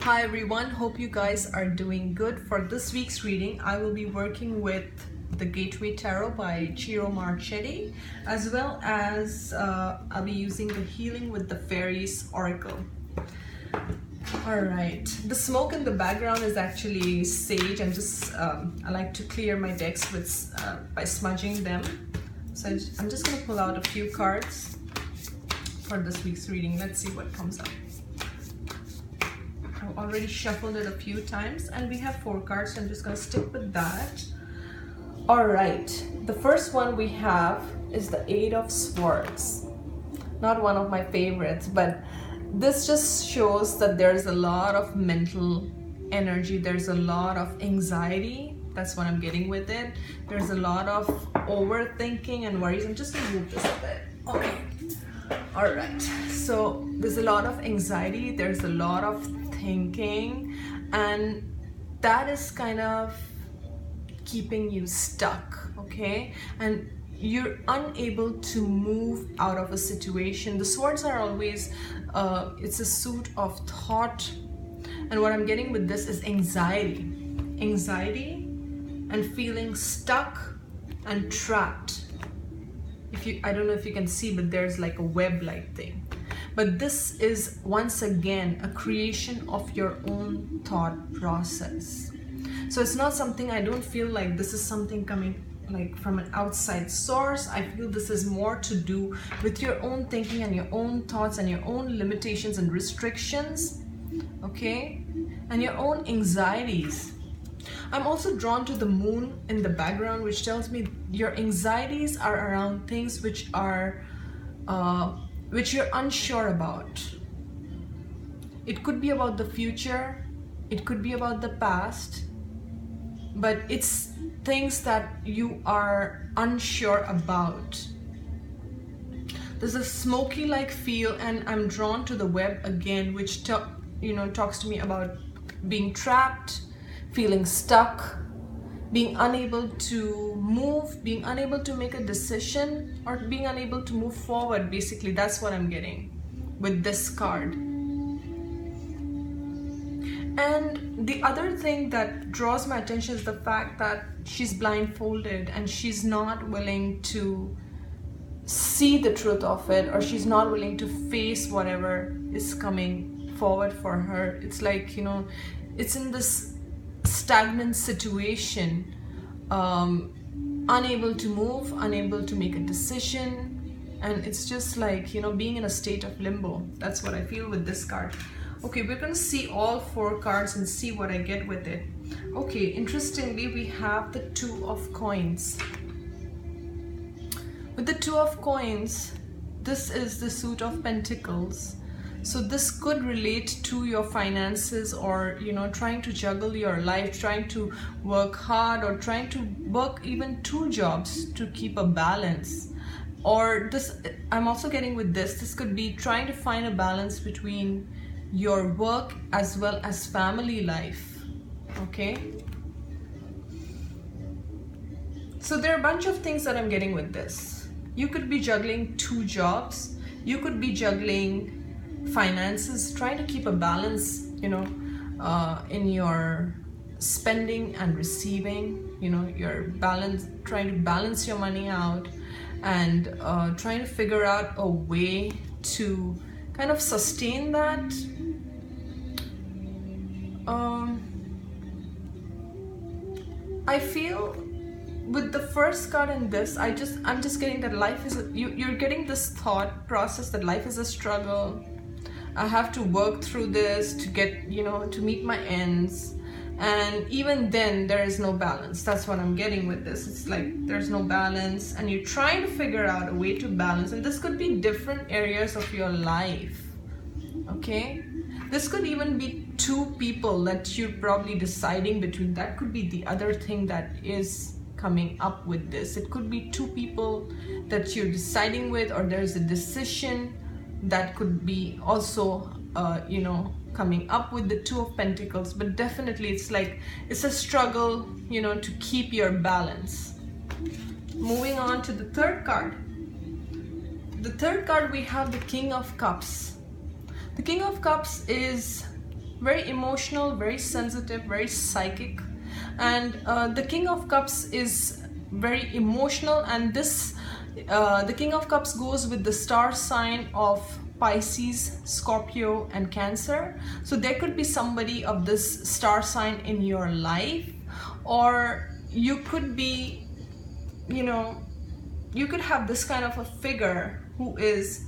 Hi everyone, hope you guys are doing good. For this week's reading, I will be working with the Gateway Tarot by Ciro Marchetti, as well as I'll be using the Healing with the Fairies Oracle. Alright, the smoke in the background is actually sage. I like to clear my decks with by smudging them. So I'm just going to pull out a few cards for this week's reading. Let's see what comes up. I've already shuffled it a few times and we have 4 cards, so I'm just going to stick with that. Alright, the first one we have is the 8 of Swords. Not one of my favorites, but this just shows that there's a lot of mental energy, there's a lot of anxiety. That's what I'm getting with it. There's a lot of overthinking and worries. I'm just going to move this a bit. Okay. Alright, so there's a lot of anxiety, there's a lot of thinking, and that is kind of keeping you stuck, okay? And you're unable to move out of a situation. The swords are always, it's a suit of thought, and what I'm getting with this is anxiety and feeling stuck and trapped. I don't know if you can see, but there's like a web-like thing. But this is once again a creation of your own thought process. So it's not something, I don't feel like this is something coming like from an outside source. I feel this is more to do with your own thinking and your own thoughts and your own limitations and restrictions, okay? And your own anxieties. I'm also drawn to the moon in the background, which tells me your anxieties are around things which are which you're unsure about. It could be about the future, it could be about the past, but it's things that you are unsure about. There's a smoky like feel, and I'm drawn to the web again, which talks to me about being trapped, feeling stuck, being unable to move, being unable to make a decision, or being unable to move forward. Basically, that's what I'm getting with this card. And the other thing that draws my attention is the fact that she's blindfolded and she's not willing to see the truth of it, or she's not willing to face whatever is coming forward for her. It's like, it's in this stagnant situation, unable to move, unable to make a decision, and it's just like, being in a state of limbo. That's what I feel with this card. Okay, we're going to see all 4 cards and see what I get with it. Okay, interestingly, we have the 2 of Coins. With the 2 of Coins, this is the suit of Pentacles. So this could relate to your finances, or trying to juggle your life, trying to work hard, or trying to work even 2 jobs to keep a balance. Or this, I'm also getting with this could be trying to find a balance between your work as well as family life, okay? So there are a bunch of things that I'm getting with this. You could be juggling 2 jobs, you could be juggling finances, trying to keep a balance, in your spending and receiving, your balance, trying to balance your money out, and trying to figure out a way to kind of sustain that. I feel with the first card in this, I'm just getting that life is you're getting this thought process that life is a struggle. I have to work through this to get, to meet my ends, and even then there is no balance. That's what I'm getting with this. It's like there's no balance, and you're trying to figure out a way to balance, and this could be different areas of your life, okay? This could even be 2 people that you're probably deciding between. That could be the other thing that is coming up with this. It could be 2 people that you're deciding with, or there's a decision that could be also coming up with the 2 of Pentacles. But definitely it's like it's a struggle, to keep your balance. Moving on to the 3rd card. The 3rd card, we have the King of Cups. The King of Cups is very emotional, very sensitive, very psychic. And the King of Cups is very emotional, and this the King of Cups goes with the star sign of Pisces, Scorpio and Cancer. So there could be somebody of this star sign in your life, or you could be, you know, you could have this kind of a figure who is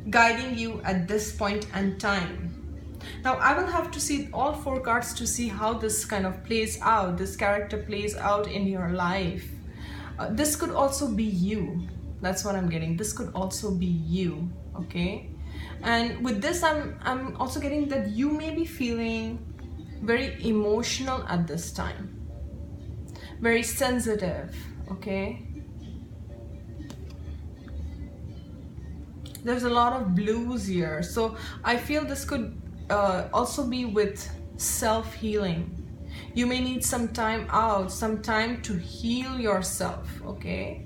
guiding you at this point and time. Now I will have to see all 4 cards to see how this kind of plays out, this character plays out in your life. This could also be you. That's what I'm getting. This could also be you, okay? And with this, I'm also getting that you may be feeling very emotional at this time, very sensitive, okay? There's a lot of blues here. So I feel this could also be with self-healing. You may need some time out, some time to heal yourself, okay?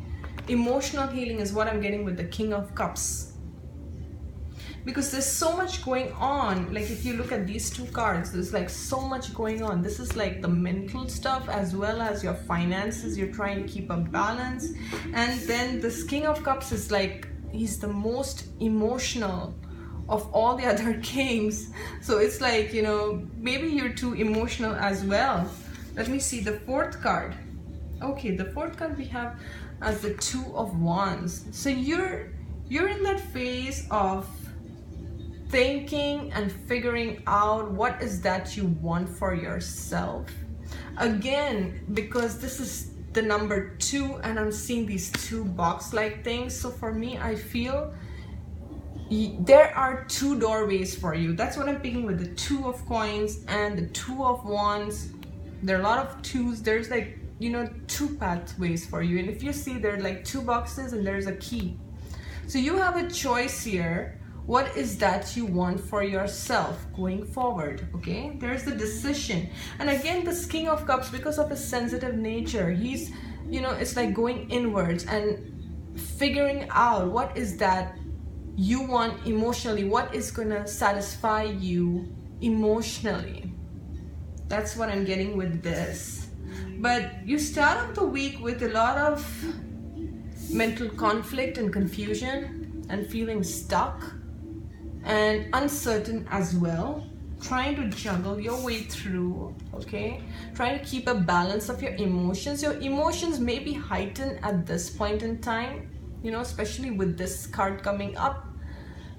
Emotional healing is what I'm getting with the King of Cups. Because there's so much going on. Like if you look at these 2 cards, there's like so much going on. This is like the mental stuff as well as your finances. You're trying to keep a balance. And then this King of Cups is like, he's the most emotional of all the other kings. So it's like, you know, maybe you're too emotional as well. Let me see the 4th card. Okay, the 4th card we have as the 2 of Wands. So you're in that phase of thinking and figuring out what is that you want for yourself. Again, because this is the number 2 and I'm seeing these 2 box-like things. So for me, I feel there are 2 doorways for you. That's what I'm picking with the 2 of Coins and the 2 of Wands. There are a lot of 2s. There's like, you know, 2 pathways for you. And if you see, there are like 2 boxes and there's a key. So you have a choice here. What is that you want for yourself going forward? Okay, there's the decision. And again, this King of Cups, because of his sensitive nature, he's, you know, it's like going inwards and figuring out what is that you want emotionally, what is gonna satisfy you emotionally. That's what I'm getting with this. But you start off the week with a lot of mental conflict and confusion and feeling stuck and uncertain as well, trying to juggle your way through, okay? Trying to keep a balance of your emotions. Your emotions may be heightened at this point in time, you know, especially with this card coming up.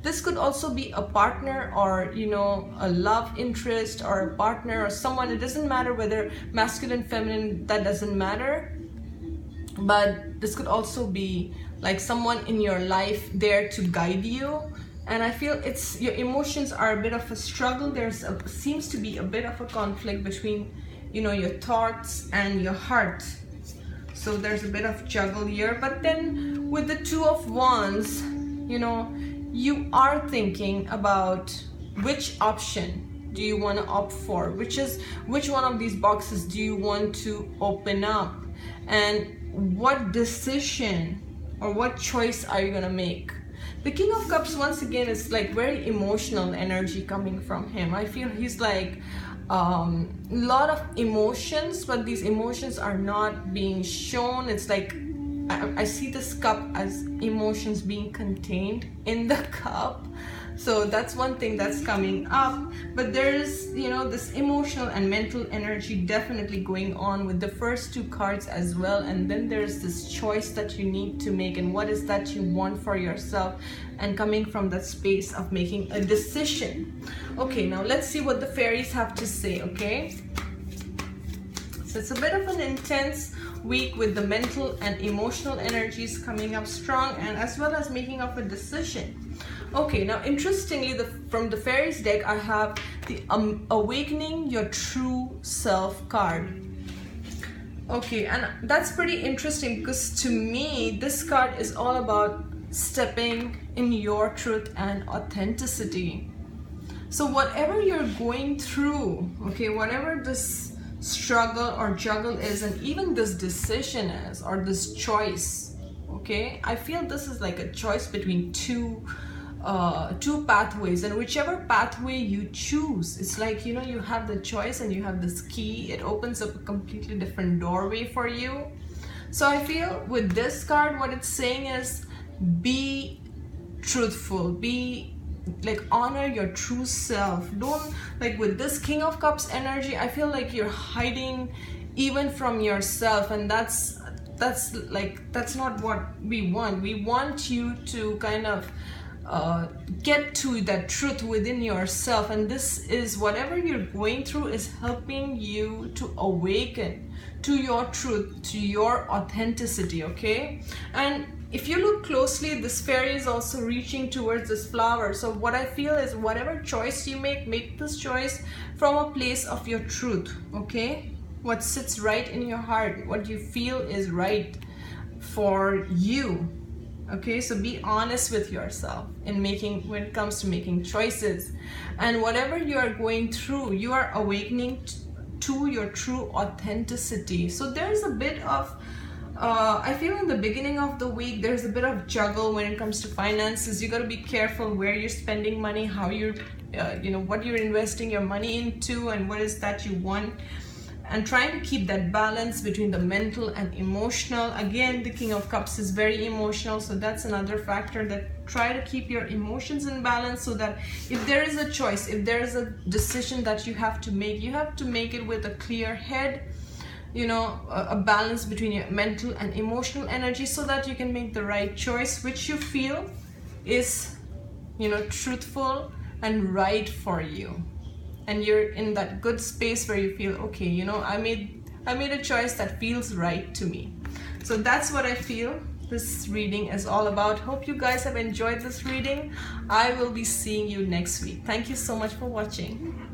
This could also be a partner or, you know, a love interest or a partner or someone. It doesn't matter whether masculine, feminine, that doesn't matter. But this could also be like someone in your life there to guide you. And I feel it's your emotions are a bit of a struggle. Seems to be a bit of a conflict between, you know, your thoughts and your heart. So there's a bit of juggle here. But then with the 2 of Wands, you know, you are thinking about which option do you want to opt for, which one of these boxes do you want to open up, and what decision or what choice are you gonna make. The King of Cups, once again, is like very emotional energy coming from him. I feel he's like a lot of emotions, but these emotions are not being shown. It's like I see this cup as emotions being contained in the cup. So that's one thing that's coming up. But there's, you know, this emotional and mental energy definitely going on with the first 2 cards as well. And then there's this choice that you need to make, and what is that you want for yourself, and coming from that space of making a decision. Okay, now let's see what the fairies have to say, okay? So it's a bit of an intense week with the mental and emotional energies coming up strong, and as well as making up a decision. Okay, now interestingly, from the fairies deck, I have the Awakening Your True Self card. Okay, and that's pretty interesting because to me, this card is all about stepping in your truth and authenticity. So whatever you're going through, okay, whatever this struggle or juggle is, and even this decision is, or this choice, okay, I feel this is like a choice between 2 two pathways, and whichever pathway you choose, it's like, you know, you have the choice and you have this key. It opens up a completely different doorway for you. So I feel with this card, what it's saying is be truthful, be like, honor your true self. Don't, like with this King of Cups energy, I feel like you're hiding even from yourself, and that's not what we want. We want you to kind of get to that truth within yourself, and this is, whatever you're going through is helping you to awaken to your truth, to your authenticity, okay? And if you look closely, this fairy is also reaching towards this flower. So what I feel is, whatever choice you make this choice from a place of your truth, okay? What sits right in your heart, what you feel is right for you. Okay, so be honest with yourself in when it comes to making choices. And whatever you are going through, you are awakening to your true authenticity. So there's a bit of I feel in the beginning of the week, there's a bit of juggle when it comes to finances. You got to be careful where you're spending money, how you're what you're investing your money into, and what is that you want, and trying to keep that balance between the mental and emotional. Again, the King of Cups is very emotional, so that's another factor, that try to keep your emotions in balance, so that if there is a choice, if there is a decision that you have to make it with a clear head, you know, a balance between your mental and emotional energy, so that you can make the right choice which you feel is, you know, truthful and right for you. And you're in that good space where you feel, okay, you know, I made a choice that feels right to me. So that's what I feel this reading is all about. Hope you guys have enjoyed this reading. I will be seeing you next week. Thank you so much for watching.